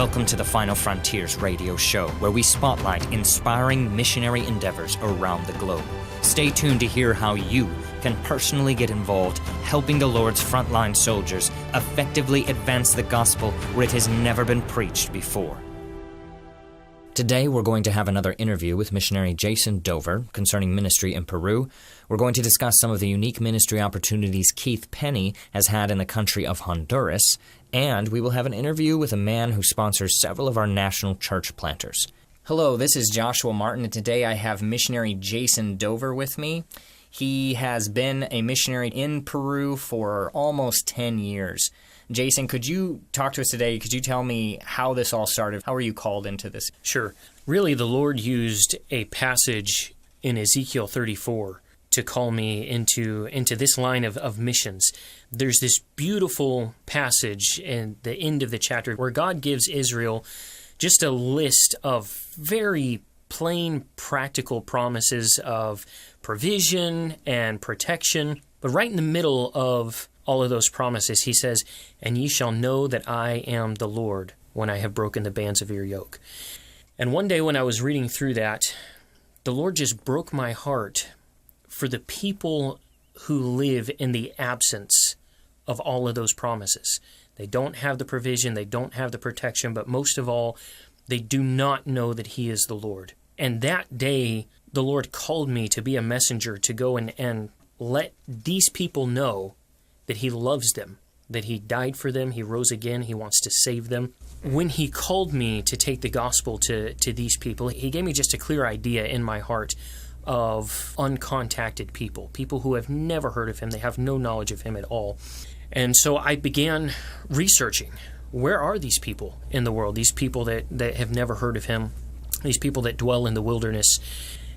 Welcome to the Final Frontiers radio show, where we spotlight inspiring missionary endeavors around the globe. Stay tuned to hear how you can personally get involved, helping the Lord's frontline soldiers effectively advance the gospel where it has never been preached before. Today, we're going to have another interview with Missionary Jason Dover concerning ministry in Peru. We're going to discuss some of the unique ministry opportunities Keith Penny has had in the country of Honduras, and we will have an interview with a man who sponsors several of our national church planters. Hello, this is Joshua Martin, and today I have Missionary Jason Dover with me. He has been a missionary in Peru for almost 10 years. Jason, could you talk to us today? Could you tell me how this all started? How were you called into this? Sure. Really, the Lord used a passage in Ezekiel 34 to call me into this line of missions. There's this beautiful passage in the end of the chapter where God gives Israel just a list of very plain, practical promises of provision and protection. But right in the middle of all of those promises, he says, "And ye shall know that I am the Lord when I have broken the bands of your yoke." And one day when I was reading through that, the Lord just broke my heart for the people who live in the absence of all of those promises. They don't have the provision, they don't have the protection, but most of all, they do not know that He is the Lord. And that day, the Lord called me to be a messenger to go and let these people know that He loves them, that He died for them, He rose again, He wants to save them. When He called me to take the gospel to these people, He gave me just a clear idea in my heart of uncontacted people, people who have never heard of Him, they have no knowledge of Him at all. And so I began researching, where are these people in the world, these people that have never heard of Him, these people that dwell in the wilderness.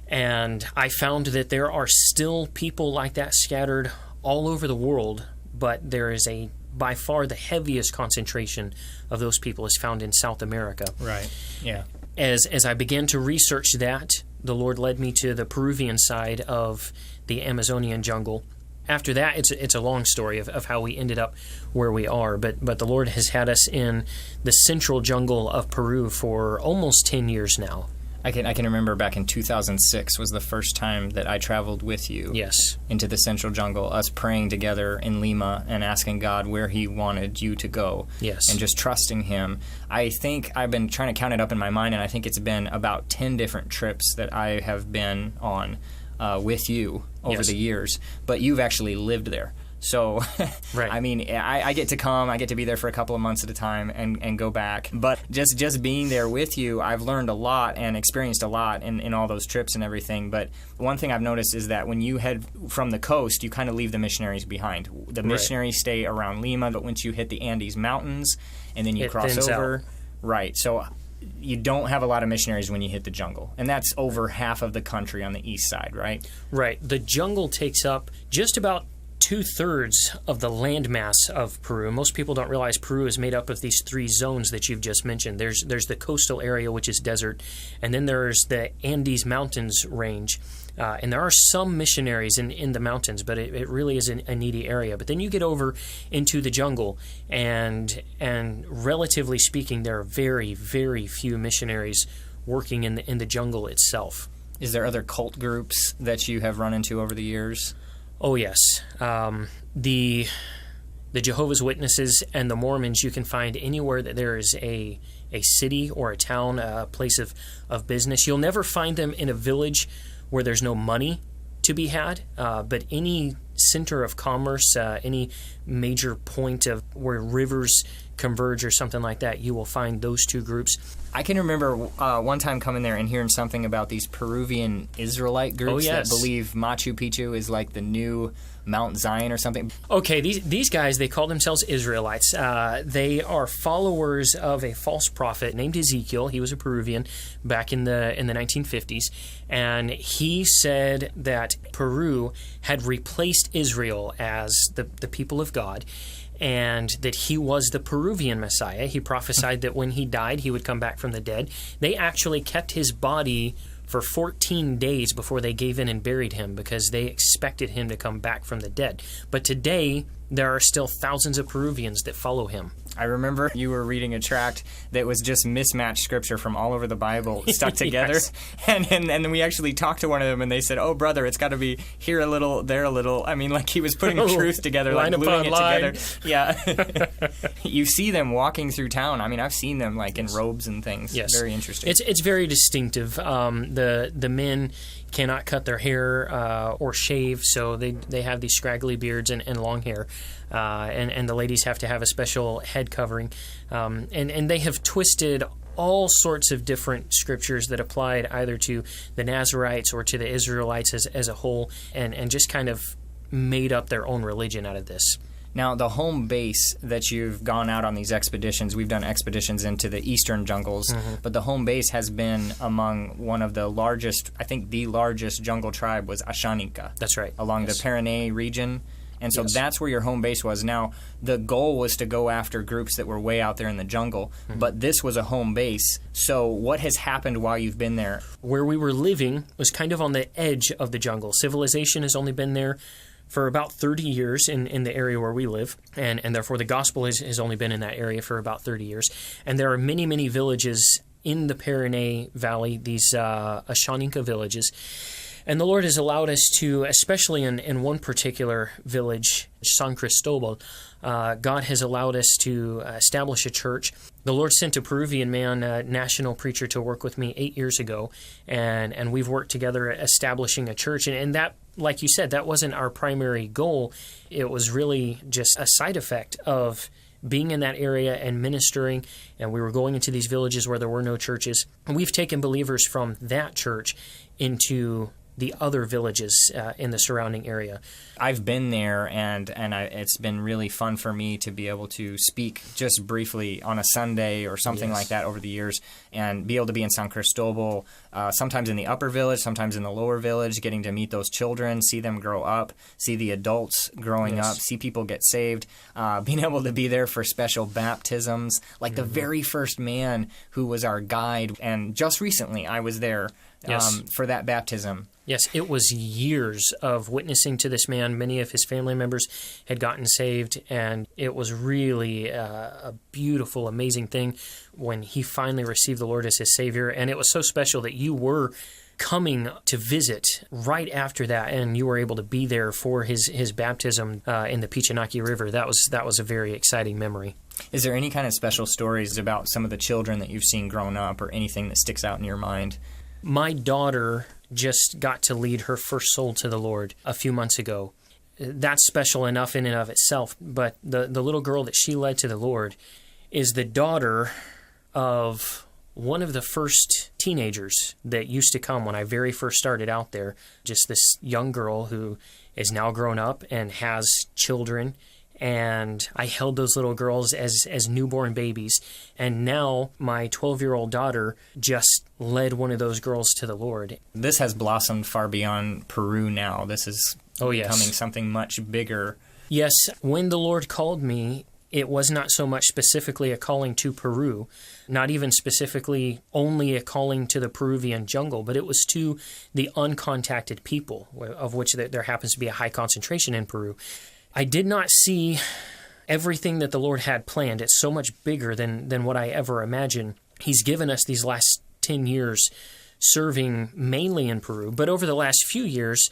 And I found that there are still people like that scattered all over the world, but there is by far the heaviest concentration of those people is found in South America. Right, yeah. As I began to research that, the Lord led me to the Peruvian side of the Amazonian jungle. After that, it's a long story of how we ended up where we are, but the Lord has had us in the central jungle of Peru for almost 10 years now. I can remember back in 2006 was the first time that I traveled with you. Yes. Into the central jungle, us praying together in Lima and asking God where He wanted you to go. Yes. And just trusting Him. I think I've been trying to count it up in my mind, and I think it's been about 10 different trips that I have been on with you over the years. But you've actually lived there. So, right. I mean, I get to come, I get to be there for a couple of months at a time and go back. But just being there with you, I've learned a lot and experienced a lot in all those trips and everything. But one thing I've noticed is that when you head from the coast, you kind of leave the missionaries behind. The missionaries stay around Lima, but once you hit the Andes Mountains and then you cross over, right. So you don't have a lot of missionaries when you hit the jungle. And that's over half of the country on the east side, right? Right. The jungle takes up just about 2/3 of the landmass of Peru. Most people don't realize Peru is made up of these three zones that you've just mentioned. There's the coastal area, which is desert, and then there's the Andes Mountains range. And there are some missionaries in the mountains, but it really is a needy area. But then you get over into the jungle, and relatively speaking, there are very, very few missionaries working in the jungle itself. Is there other cult groups that you have run into over the years? Oh, yes. The Jehovah's Witnesses and the Mormons you can find anywhere that there is a city or a town, a place of business. You'll never find them in a village where there's no money to be had, but any center of commerce, any major point of where rivers converge or something like that, you will find those two groups. I can remember one time coming there and hearing something about these Peruvian Israelite groups that believe Machu Picchu is like the new Mount Zion or something. Okay, these guys, they call themselves Israelites. They are followers of a false prophet named Ezekiel. He was a Peruvian back in the 1950s, and he said that Peru had replaced Israel as the people of God, and that he was the Peruvian Messiah. He prophesied that when he died, he would come back from the dead. They actually kept his body for 14 days before they gave in and buried him because they expected him to come back from the dead. But today, there are still thousands of Peruvians that follow him. I remember you were reading a tract that was just mismatched scripture from all over the Bible stuck together. Yes. And then we actually talked to one of them, and they said, "Oh, brother, it's got to be here a little, there a little." I mean, like he was putting truth together, like gluing it together. Yeah. You see them walking through town. I mean, I've seen them like in robes and things. Yes. Very interesting. It's very distinctive. The men cannot cut their hair or shave, so they have these scraggly beards and long hair. And the ladies have to have a special head covering. And they have twisted all sorts of different scriptures that applied either to the Nazarites or to the Israelites as a whole, and just kind of made up their own religion out of this. Now, the home base that you've gone out on these expeditions, we've done expeditions into the eastern jungles, but the home base has been among one of the largest, I think the largest jungle tribe was Ashaninka. That's right. Along the Pyrenees region. And so that's where your home base was. Now, the goal was to go after groups that were way out there in the jungle, but this was a home base. So what has happened while you've been there? Where we were living was kind of on the edge of the jungle. Civilization has only been there for about 30 years in the area where we live, and therefore the gospel has only been in that area for about 30 years. And there are many, many villages in the Pyrenees Valley, these Ashaninka villages. And the Lord has allowed us to, especially in one particular village, San Cristobal, God has allowed us to establish a church. The Lord sent a Peruvian man, a national preacher, to work with me 8 years ago, and we've worked together establishing a church. And that, like you said, that wasn't our primary goal. It was really just a side effect of being in that area and ministering, and we were going into these villages where there were no churches. And we've taken believers from that church into the other villages in the surrounding area. I've been there, and it's been really fun for me to be able to speak just briefly on a Sunday or something like that over the years, and be able to be in San Cristobal, sometimes in the upper village, sometimes in the lower village, getting to meet those children, see them grow up, see the adults growing up, see people get saved, being able to be there for special baptisms, like the very first man who was our guide, and just recently I was there for that baptism. Yes, it was years of witnessing to this man. Many of his family members had gotten saved, and it was really a beautiful, amazing thing when he finally received the Lord as his Savior. And it was so special that you were coming to visit right after that, and you were able to be there for his baptism in the Pichinaki River. That was a very exciting memory. Is there any kind of special stories about some of the children that you've seen grown up, or anything that sticks out in your mind? My daughter just got to lead her first soul to the Lord a few months ago. That's special enough in and of itself, but the little girl that she led to the Lord is the daughter of one of the first teenagers that used to come when I very first started out there. Just this young girl who is now grown up and has children. And I held those little girls as newborn babies. And now my 12-year-old daughter just led one of those girls to the Lord. This has blossomed far beyond Peru now. This is becoming something much bigger. Yes, when the Lord called me, it was not so much specifically a calling to Peru, not even specifically only a calling to the Peruvian jungle, but it was to the uncontacted people, of which there happens to be a high concentration in Peru. I did not see everything that the Lord had planned. It's so much bigger than what I ever imagined. He's given us these last 10 years serving mainly in Peru, but over the last few years,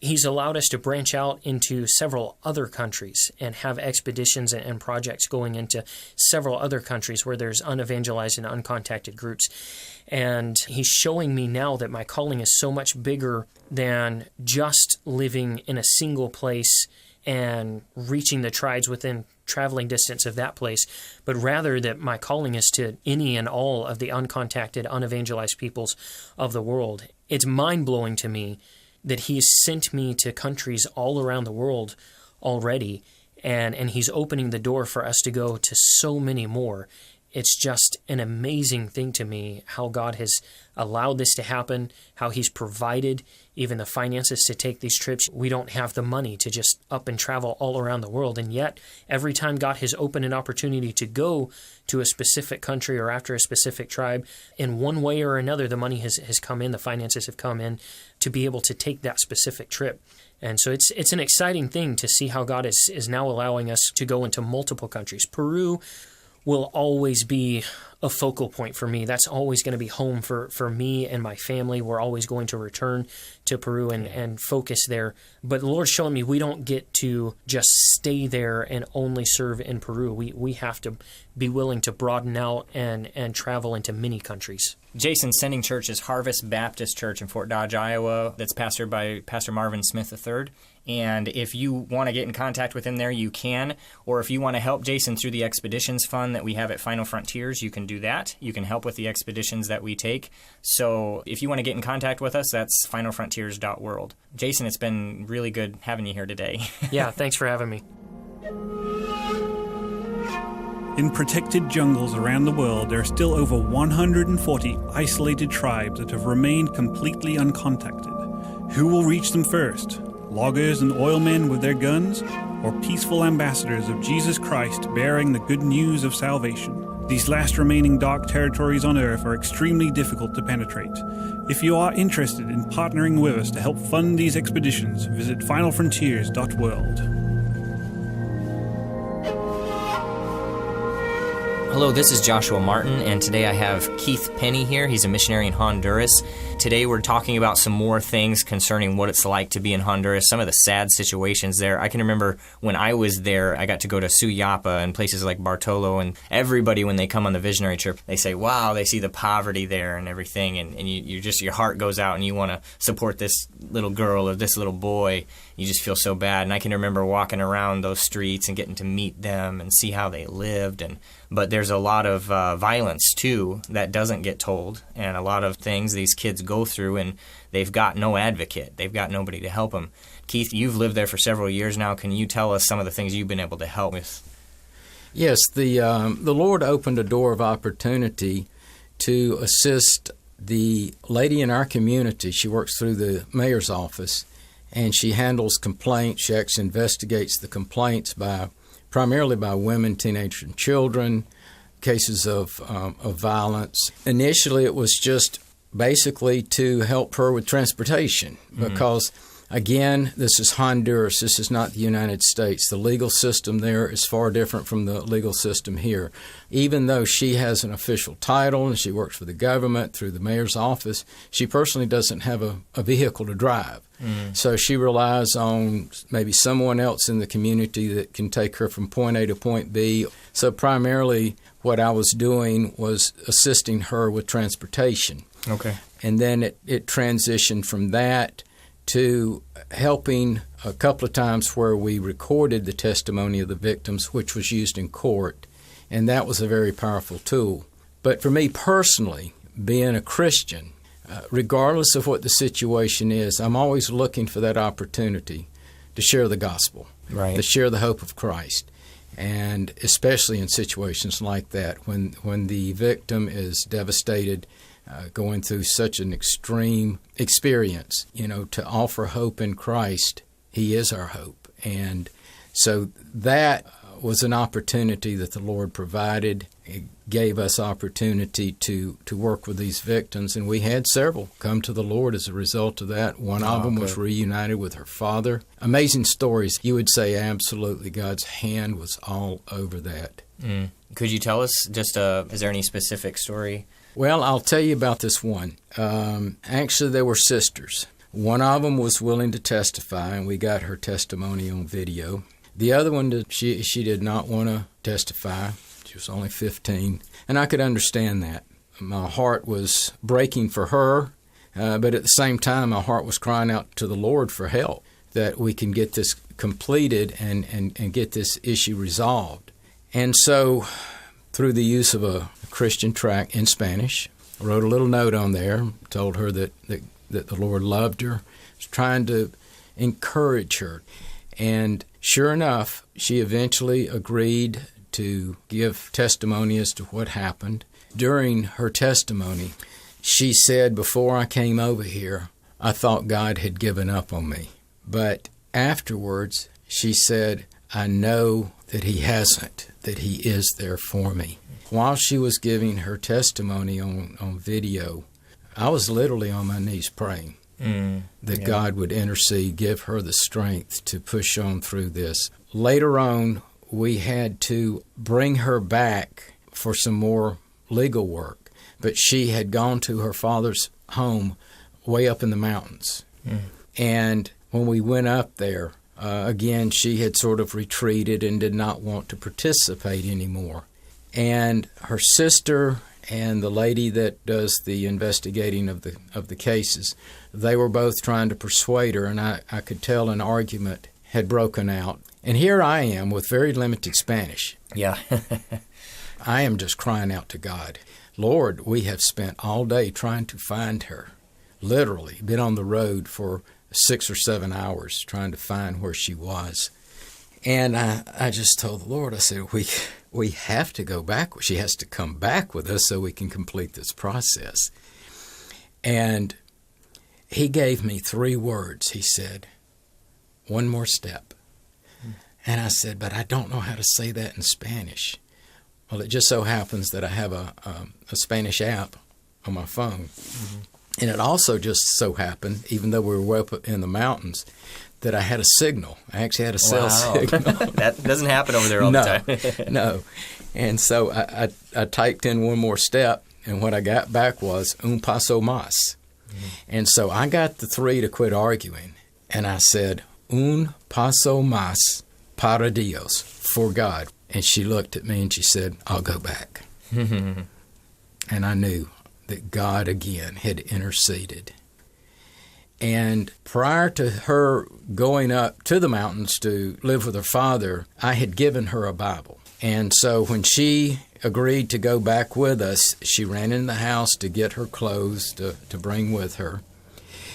He's allowed us to branch out into several other countries and have expeditions and projects going into several other countries where there's unevangelized and uncontacted groups. And He's showing me now that my calling is so much bigger than just living in a single place and reaching the tribes within traveling distance of that place, but rather that my calling is to any and all of the uncontacted, unevangelized peoples of the world. It's mind-blowing to me that He's sent me to countries all around the world already, and He's opening the door for us to go to so many more. it's just an amazing thing to me how God has allowed this to happen, how He's provided even the finances to take these trips. We don't have the money to just up and travel all around the world. And yet, every time God has opened an opportunity to go to a specific country or after a specific tribe, in one way or another, the money has come in, the finances have come in to be able to take that specific trip. And so it's an exciting thing to see how God is now allowing us to go into multiple countries. Peru will always be a focal point for me. That's always going to be home for me and my family. We're always going to return to Peru and focus there. But the Lord's showing me we don't get to just stay there and only serve in Peru. We have to be willing to broaden out and travel into many countries. Jason's sending church is Harvest Baptist Church in Fort Dodge, Iowa, that's pastored by Pastor Marvin Smith III. And if you want to get in contact with him there, you can. Or if you want to help Jason through the expeditions fund that we have at Final Frontiers, you can do that. You can help with the expeditions that we take. So if you want to get in contact with us, that's finalfrontiers.world. Jason, it's been really good having you here today. Yeah, thanks for having me. In protected jungles around the world, there are still over 140 isolated tribes that have remained completely uncontacted. Who will reach them first? Loggers and oilmen with their guns, or peaceful ambassadors of Jesus Christ bearing the good news of salvation? These last remaining dark territories on Earth are extremely difficult to penetrate. If you are interested in partnering with us to help fund these expeditions, visit finalfrontiers.world. Hello, this is Joshua Martin, and today I have Keith Penny here. He's a missionary in Honduras. Today we're talking about some more things concerning what it's like to be in Honduras, some of the sad situations there. I can remember when I was there, I got to go to Suyapa and places like Bartolo, and everybody, when they come on the visionary trip, they say, wow, they see the poverty there and everything, and you just, your heart goes out and you want to support this little girl or this little boy. You just feel so bad. And I can remember walking around those streets and getting to meet them and see how they lived. But there's a lot of violence, too, that doesn't get told, and a lot of things these kids go through, and they've got no advocate. They've got nobody to help them. Keith, you've lived there for several years now. Can you tell us some of the things you've been able to help with? Yes, the Lord opened a door of opportunity to assist the lady in our community. She works through the mayor's office, and she handles complaints. She actually investigates the complaints primarily by women, teenagers, and children, cases of violence. Initially, it was just basically to help her with transportation because, again, this is Honduras. This is not the United States. The legal system there is far different from the legal system here. Even though she has an official title and she works for the government through the mayor's office, she personally doesn't have a vehicle to drive. So she relies on maybe someone else in the community that can take her from point A to point B. So primarily what I was doing was assisting her with transportation. Okay. And then it transitioned from that to helping a couple of times where we recorded the testimony of the victims, which was used in court. And that was a very powerful tool. But for me personally, being a Christian, regardless of what the situation is, I'm always looking for that opportunity to share the gospel, right, to share the hope of Christ. And especially in situations like that, when the victim is devastated, going through such an extreme experience, to offer hope in Christ, He is our hope. And so that was an opportunity that the Lord provided. It gave us opportunity to work with these victims, and we had several come to the Lord as a result of that. One of them was reunited with her father. Amazing stories. You would say absolutely God's hand was all over that. Could you tell us just, is there any specific story? Well, I'll tell you about this one. Actually, they were sisters. One of them was willing to testify, and we got her testimony on video. The other one, she did not want to testify. She was only 15, and I could understand that. My heart was breaking for her, but at the same time, my heart was crying out to the Lord for help, that we can get this completed and get this issue resolved. And so, through the use of a Christian tract in Spanish, I wrote a little note on there, told her that the Lord loved her, was trying to encourage her. And sure enough, she eventually agreed to give testimony as to what happened. During her testimony, she said, before I came over here, I thought God had given up on me. But afterwards, she said, I know that He hasn't, that He is there for me. While she was giving her testimony on video, I was literally on my knees praying that God would intercede, give her the strength to push on through this. Later on, we had to bring her back for some more legal work, but she had gone to her father's home way up in the mountains. And when we went up there, again, she had sort of retreated and did not want to participate anymore. And her sister and the lady that does the investigating of the cases, they were both trying to persuade her, and I could tell an argument had broken out. And here I am with very limited Spanish. Yeah. I am just crying out to God. Lord, we have spent all day trying to find her. Literally, been on the road for 6 or 7 hours trying to find where she was. And I just told the Lord, I said, we have to go back. She has to come back with us so we can complete this process. And He gave me 3 words. He said, one more step. And I said, but I don't know how to say that in Spanish. Well, it just so happens that I have a Spanish app on my phone. And it also just so happened, even though we were way up in the mountains, that I had a signal. I actually had a cell signal. That doesn't happen over there all the time. No. And so I typed in one more step, and what I got back was un paso más. And so I got the 3 to quit arguing, and I said, un paso más para Dios, for God. And she looked at me and she said, I'll go back. And I knew that God again had interceded. And prior to her going up to the mountains to live with her father, I had given her a Bible. And so when she agreed to go back with us, she ran in the house to get her clothes to bring with her.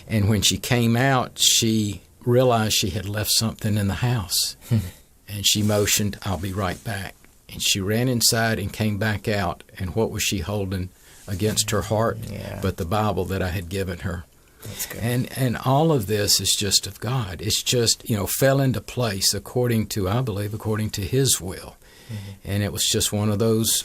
And when she came out, she realized she had left something in the house. And she motioned, I'll be right back. And she ran inside and came back out. And what was she holding against her heart but the Bible that I had given her? That's good. And all of this is just of God. It's just, fell into place according to, I believe, according to His will. And it was just one of those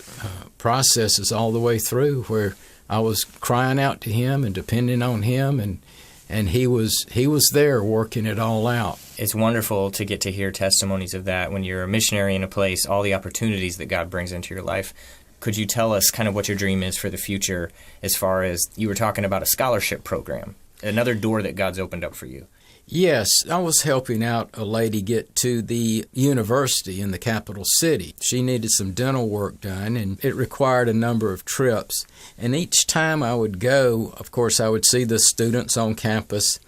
processes all the way through where I was crying out to Him and depending on Him, and He was there working it all out. It's wonderful to get to hear testimonies of that when you're a missionary in a place, all the opportunities that God brings into your life. Could you tell us kind of what your dream is for the future as far as you were talking about a scholarship program, another door that God's opened up for you? Yes, I was helping out a lady get to the university in the capital city. She needed some dental work done, and it required a number of trips. And each time I would go, of course, I would see the students on campus,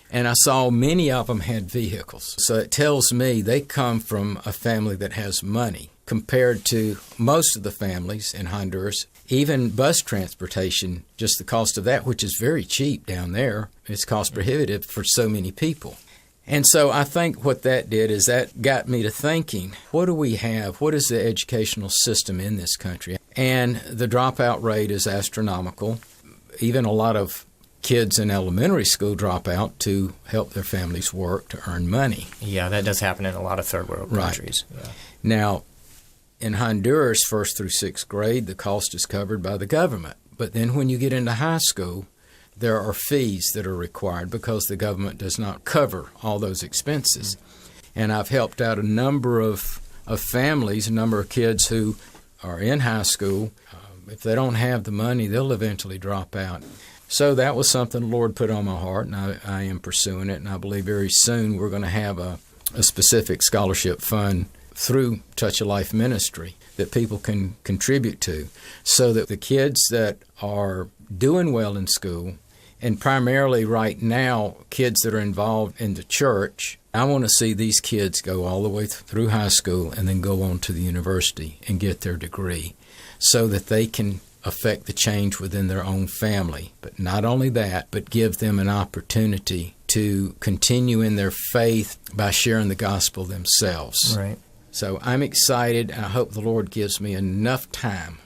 and I saw many of them had vehicles. So it tells me they come from a family that has money compared to most of the families in Honduras. Even bus transportation, just the cost of that, which is very cheap down there, it's cost prohibitive for so many people. And so I think what that did is that got me to thinking, what do we have? What is the educational system in this country? And the dropout rate is astronomical. Even a lot of kids in elementary school drop out to help their families work to earn money. Yeah, that does happen in a lot of third world countries. Right. Yeah. Now, in Honduras, 1st through 6th grade, the cost is covered by the government. But then when you get into high school, there are fees that are required because the government does not cover all those expenses. And I've helped out a number of families, a number of kids who are in high school. If they don't have the money, they'll eventually drop out. So that was something the Lord put on my heart, and I am pursuing it. And I believe very soon we're going to have a specific scholarship fund through Touch of Life Ministry that people can contribute to, so that the kids that are doing well in school, and primarily right now kids that are involved in the church, I want to see these kids go all the way through high school and then go on to the university and get their degree so that they can affect the change within their own family. But not only that, but give them an opportunity to continue in their faith by sharing the gospel themselves. Right. So I'm excited, and I hope the Lord gives me enough time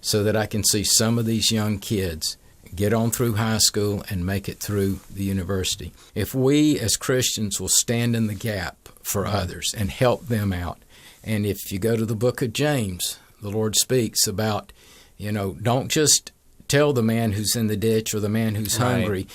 so that I can see some of these young kids get on through high school and make it through the university. If we as Christians will stand in the gap for others and help them out, and if you go to the book of James, the Lord speaks about, don't just tell the man who's in the ditch or the man who's hungry,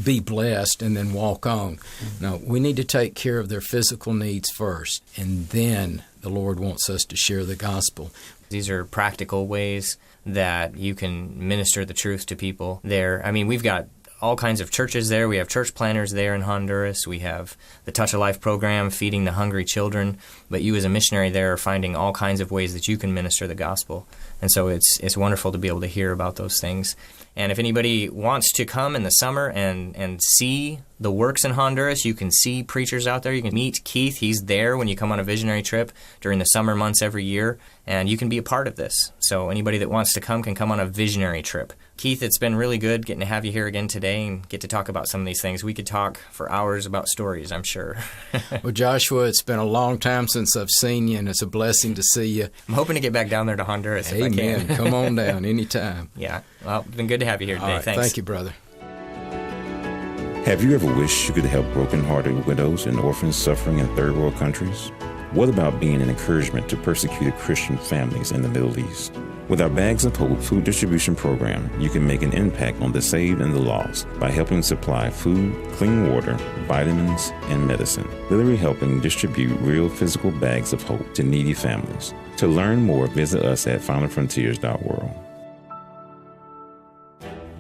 be blessed and then walk on. No, we need to take care of their physical needs first, and then the Lord wants us to share the gospel. These are practical ways that you can minister the truth to people there. I mean, we've got all kinds of churches there. We have church planners there in Honduras. We have the Touch of Life program, feeding the hungry children. But you as a missionary there are finding all kinds of ways that you can minister the gospel. And so it's wonderful to be able to hear about those things. And if anybody wants to come in the summer and see the works in Honduras, you can see preachers out there. You can meet Keith. He's there when you come on a visionary trip during the summer months every year, and you can be a part of this. So anybody that wants to come can come on a visionary trip. Keith, it's been really good getting to have you here again today and get to talk about some of these things. We could talk for hours about stories, I'm sure. Well, Joshua, it's been a long time since I've seen you, and it's a blessing to see you. I'm hoping to get back down there to Honduras if I can. Amen. Come on down anytime. Yeah. Well, it's been good to have you here today. All right. Thanks. Thank you, brother. Have you ever wished you could help broken-hearted widows and orphans suffering in third world countries? What about being an encouragement to persecuted Christian families in the Middle East? With our Bags of Hope food distribution program, you can make an impact on the saved and the lost by helping supply food, clean water, vitamins, and medicine. Literally helping distribute real physical bags of hope to needy families. To learn more, visit us at finalfrontiers.world.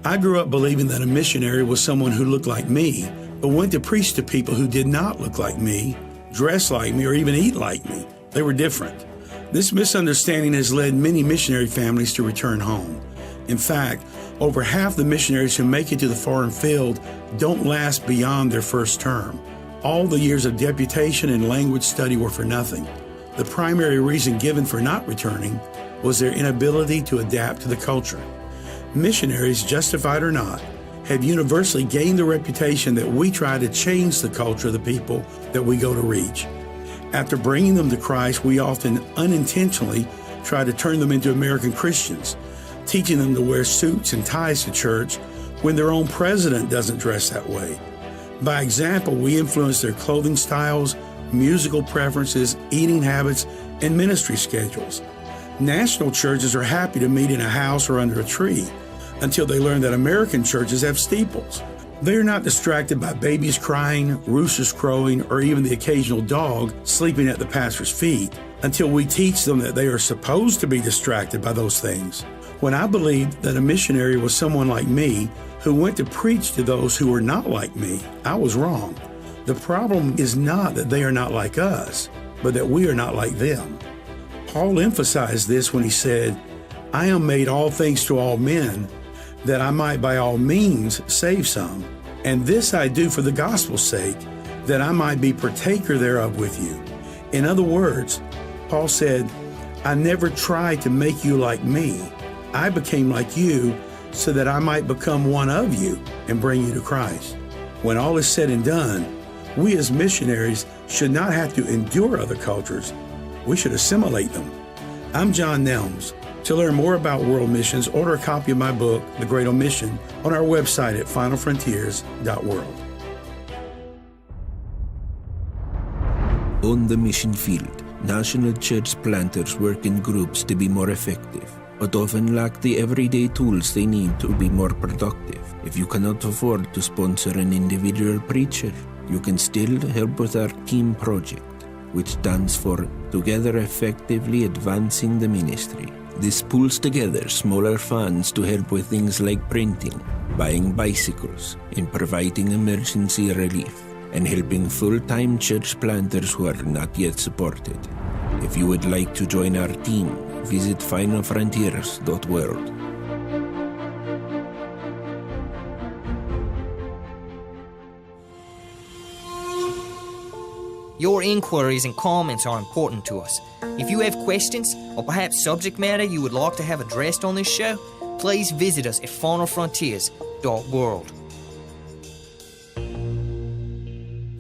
I grew up believing that a missionary was someone who looked like me, but went to preach to people who did not look like me, dress like me, or even eat like me. They were different. This misunderstanding has led many missionary families to return home. In fact, over half the missionaries who make it to the foreign field don't last beyond their first term. All the years of deputation and language study were for nothing. The primary reason given for not returning was their inability to adapt to the culture. Missionaries, justified or not, have universally gained the reputation that we try to change the culture of the people that we go to reach. After bringing them to Christ, we often unintentionally try to turn them into American Christians, teaching them to wear suits and ties to church when their own president doesn't dress that way. By example, we influence their clothing styles, musical preferences, eating habits, and ministry schedules. National churches are happy to meet in a house or under a tree until they learn that American churches have steeples. They are not distracted by babies crying, roosters crowing, or even the occasional dog sleeping at the pastor's feet until we teach them that they are supposed to be distracted by those things. When I believed that a missionary was someone like me who went to preach to those who were not like me, I was wrong. The problem is not that they are not like us, but that we are not like them. Paul emphasized this when he said, "I am made all things to all men, that I might by all means save some. And this I do for the gospel's sake, that I might be partaker thereof with you." In other words, Paul said, "I never tried to make you like me. I became like you so that I might become one of you and bring you to Christ." When all is said and done, we as missionaries should not have to endure other cultures. We should assimilate them. I'm John Nelms. To learn more about world missions, order a copy of my book, The Great Omission, on our website at finalfrontiers.world. On the mission field, national church planters work in groups to be more effective, but often lack the everyday tools they need to be more productive. If you cannot afford to sponsor an individual preacher, you can still help with our team project, which stands for Together Effectively Advancing the Ministry. This pulls together smaller funds to help with things like printing, buying bicycles, and providing emergency relief, and helping full-time church planters who are not yet supported. If you would like to join our team, visit finalfrontiers.world. Your inquiries and comments are important to us. If you have questions, or perhaps subject matter you would like to have addressed on this show, please visit us at finalfrontiers.world.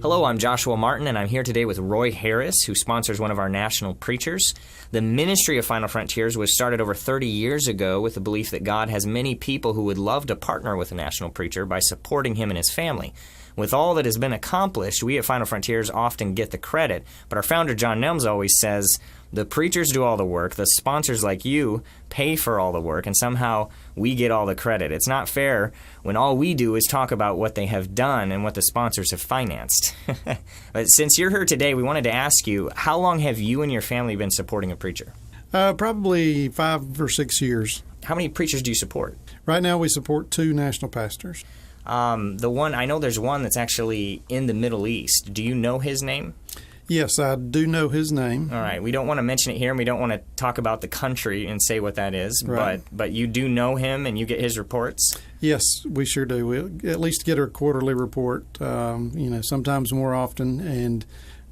Hello, I'm Joshua Martin, and I'm here today with Roy Harris, who sponsors one of our national preachers. The ministry of Final Frontiers was started over 30 years ago with the belief that God has many people who would love to partner with a national preacher by supporting him and his family. With all that has been accomplished, we at Final Frontiers often get the credit, but our founder John Nelms always says, the preachers do all the work, the sponsors like you pay for all the work, and somehow we get all the credit. It's not fair when all we do is talk about what they have done and what the sponsors have financed. But since you're here today, we wanted to ask you, how long have you and your family been supporting a preacher? Probably 5 or 6 years. How many preachers do you support? Right now we support 2 national pastors. I know there's one that's actually in the Middle East. Do you know his name? Yes, I do know his name. All right. We don't want to mention it here, and we don't want to talk about the country and say what that is, right. But you do know him, and you get his reports? Yes, we sure do. We at least get a quarterly report, sometimes more often, and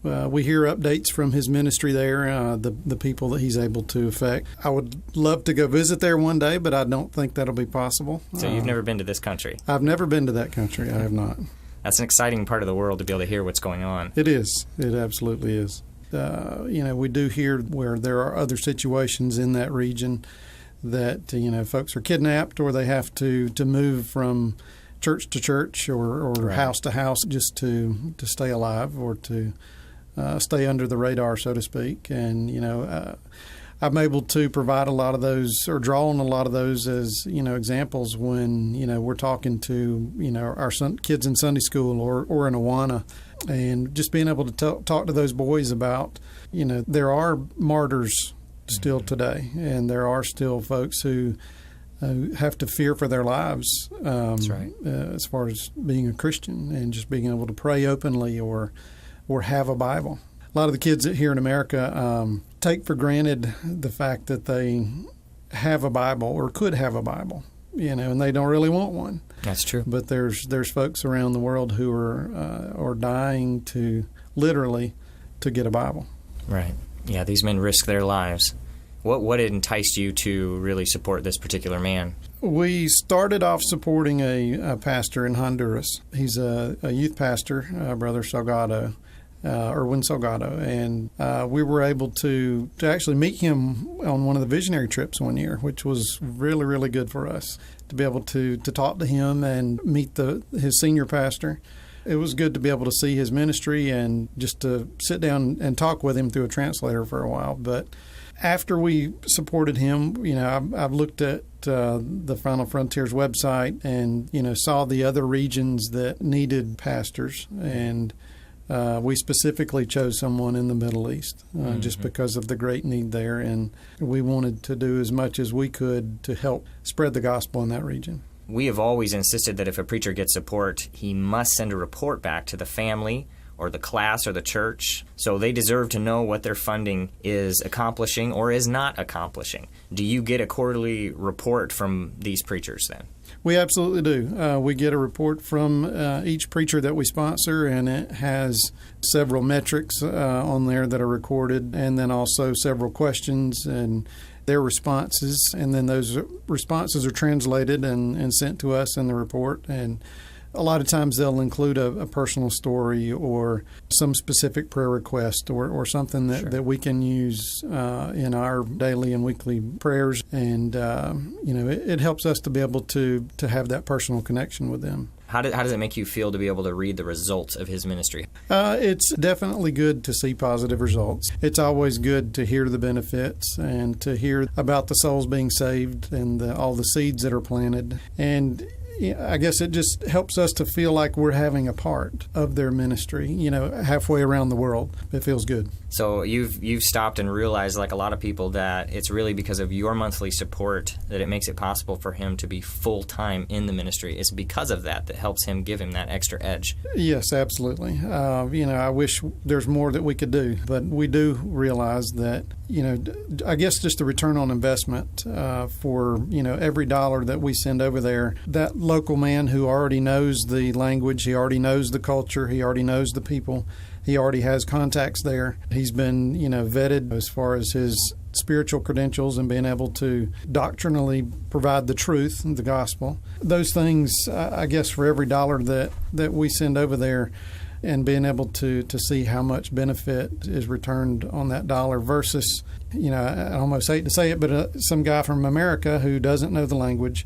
we hear updates from his ministry there, the people that he's able to affect. I would love to go visit there one day, but I don't think that'll be possible. So you've never been to this country? I've never been to that country. I have not. That's an exciting part of the world to be able to hear what's going on. It is. It absolutely is. We do hear where there are other situations in that region that, folks are kidnapped or they have to move from church to church or right. house to house just to stay alive or to stay under the radar, so to speak. And, I'm able to provide a lot of those or draw on a lot of those as, examples when, we're talking to, our kids in Sunday school or in Awana, and just being able to talk to those boys about, there are martyrs still today, and there are still folks who have to fear for their lives. That's right. As far as being a Christian and just being able to pray openly or have a Bible. A lot of the kids here in America take for granted the fact that they have a Bible or could have a Bible, and they don't really want one. That's true. But there's folks around the world who are dying to literally to get a Bible. Right. Yeah, these men risk their lives. What enticed you to really support this particular man? We started off supporting a pastor in Honduras. He's a youth pastor, Brother Salgado. Erwin Salgado, and we were able to actually meet him on one of the visionary trips one year, which was really, really good for us to be able to talk to him and meet his senior pastor. It was good to be able to see his ministry and just to sit down and talk with him through a translator for a while. But after we supported him, I've looked at the Final Frontiers website and, saw the other regions that needed pastors, and we specifically chose someone in the Middle East just because of the great need there, and we wanted to do as much as we could to help spread the gospel in that region. We have always insisted that if a preacher gets support, he must send a report back to the family or the class or the church, so they deserve to know what their funding is accomplishing or is not accomplishing. Do you get a quarterly report from these preachers then? We absolutely do. We get a report from each preacher that we sponsor, and it has several metrics on there that are recorded, and then also several questions and their responses. And then those responses are translated and sent to us in the report. And a lot of times they'll include a personal story or some specific prayer request or something that we can use in our daily and weekly prayers. And, it helps us to be able to have that personal connection with them. How does it make you feel to be able to read the results of his ministry? It's definitely good to see positive results. It's always good to hear the benefits and to hear about the souls being saved and all the seeds that are planted. And I guess it just helps us to feel like we're having a part of their ministry, halfway around the world. It feels good. So you've stopped and realized, like a lot of people, that it's really because of your monthly support that it makes it possible for him to be full-time in the ministry. It's because of that helps him give him that extra edge. Yes, absolutely. I wish there's more that we could do, but we do realize that, I guess just the return on investment for, every dollar that we send over there, that local man who already knows the language, he already knows the culture, he already knows the people, he already has contacts there. He's been, vetted as far as his spiritual credentials and being able to doctrinally provide the truth, the gospel. Those things, I guess, for every dollar that we send over there, and being able to see how much benefit is returned on that dollar versus, I almost hate to say it, but some guy from America who doesn't know the language,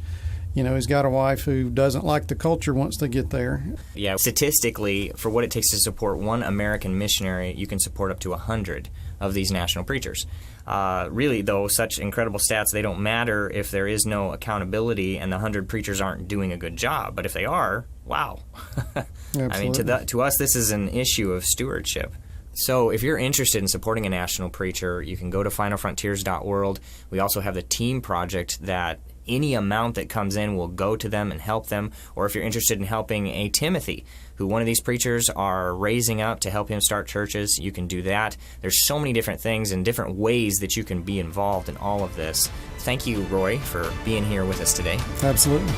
he's got a wife who doesn't like the culture once they get there. Yeah, statistically, for what it takes to support one American missionary, you can support up to 100 of these national preachers. Really, though, such incredible stats, they don't matter if there is no accountability and the 100 preachers aren't doing a good job. But if they are, wow. I mean, to us, this is an issue of stewardship. So if you're interested in supporting a national preacher, you can go to finalfrontiers.world. We also have the team project that any amount that comes in will go to them and help them. Or if you're interested in helping a Timothy, who one of these preachers are raising up to help him start churches, you can do that. There's so many different things and different ways that you can be involved in all of this. Thank you, Roy, for being here with us today. Absolutely.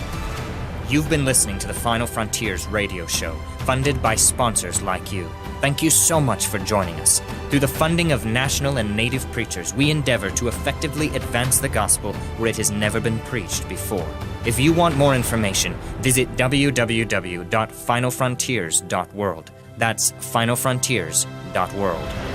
You've been listening to the Final Frontiers radio show, funded by sponsors like you. Thank you so much for joining us. Through the funding of national and native preachers, we endeavor to effectively advance the gospel where it has never been preached before. If you want more information, visit www.finalfrontiers.world. That's finalfrontiers.world.